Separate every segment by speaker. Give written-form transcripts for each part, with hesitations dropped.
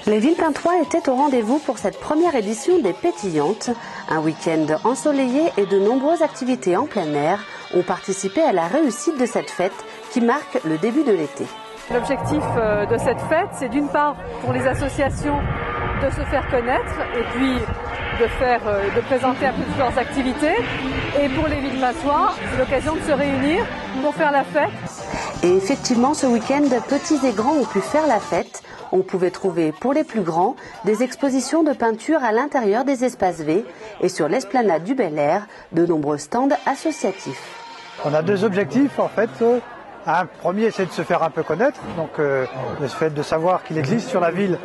Speaker 1: Les Villepintois étaient au rendez-vous pour cette première édition des Pétillantes. Un week-end ensoleillé et de nombreuses activités en plein air ont participé à la réussite de cette fête qui marque le début de l'été.
Speaker 2: L'objectif de cette fête, c'est d'une part pour les associations de se faire connaître et puis de présenter un peu toutes leurs activités. Et pour les Villepintois, c'est l'occasion de se réunir pour faire la fête.
Speaker 1: Et effectivement, ce week-end, petits et grands ont pu faire la fête. On pouvait trouver pour les plus grands des expositions de peinture à l'intérieur des espaces V et sur l'esplanade du Bel Air, de nombreux stands associatifs.
Speaker 3: On a deux objectifs en fait. Un premier, c'est de se faire un peu connaître, donc le fait de savoir qu'il existe sur la ville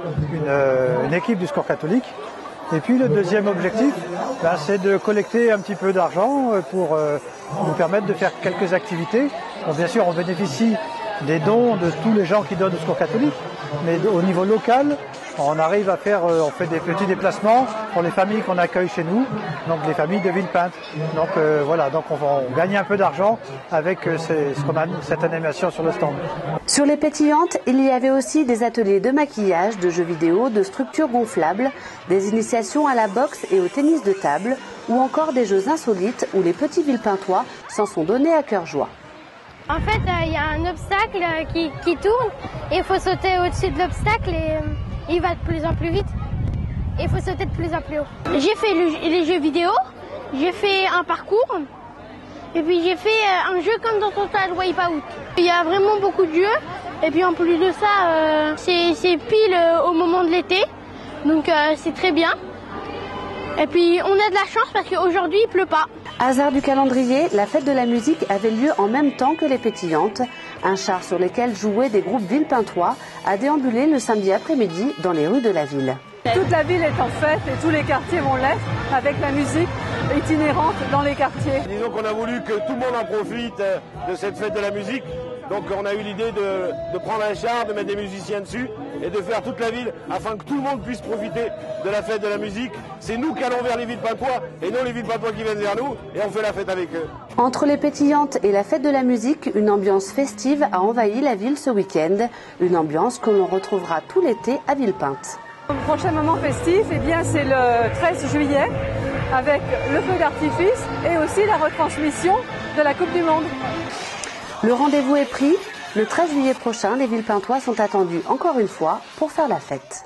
Speaker 3: une équipe du Secours catholique. Et puis le deuxième objectif, c'est de collecter un petit peu d'argent pour nous permettre de faire quelques activités. Bon, bien sûr, on bénéficie des dons de tous les gens qui donnent au Secours catholique, mais au niveau local, on arrive à faire, on fait des petits déplacements pour les familles qu'on accueille chez nous, donc les familles de Villepinte. Donc voilà, donc on gagne un peu d'argent avec cette animation sur le stand.
Speaker 1: Sur les Pétillantes, il y avait aussi des ateliers de maquillage, de jeux vidéo, de structures gonflables, des initiations à la boxe et au tennis de table, ou encore des jeux insolites où les petits Villepintois s'en sont donnés à cœur joie.
Speaker 4: En fait, il y a un obstacle qui tourne et il faut sauter au-dessus de l'obstacle et il va de plus en plus vite. Et il faut sauter de plus en plus haut. J'ai fait les jeux vidéo, j'ai fait un parcours et puis j'ai fait un jeu comme dans Total Wipeout. Il y a vraiment beaucoup de jeux et puis en plus de ça, c'est pile au moment de l'été, donc c'est très bien. Et puis on a de la chance parce qu'aujourd'hui il pleut pas.
Speaker 1: Hasard du calendrier, la fête de la musique avait lieu en même temps que les Pétillantes. Un char sur lequel jouaient des groupes villepintois a déambulé le samedi après-midi dans les rues de la ville.
Speaker 2: Toute la ville est en fête et tous les quartiers vont l'être avec la musique itinérante dans les quartiers.
Speaker 5: Disons qu'on a voulu que tout le monde en profite de cette fête de la musique. Donc on a eu l'idée de prendre un char, de mettre des musiciens dessus et de faire toute la ville afin que tout le monde puisse profiter de la fête de la musique. C'est nous qui allons vers les Villepintois et non les Villepintois qui viennent vers nous et on fait la fête avec eux.
Speaker 1: Entre les Pétillantes et la fête de la musique, une ambiance festive a envahi la ville ce week-end. Une ambiance que l'on retrouvera tout l'été à Villepinte.
Speaker 2: Le prochain moment festif, c'est le 13 juillet avec le feu d'artifice et aussi la retransmission de la Coupe du Monde.
Speaker 1: Le rendez-vous est pris. Le 13 juillet prochain, les Villepintois sont attendus encore une fois pour faire la fête.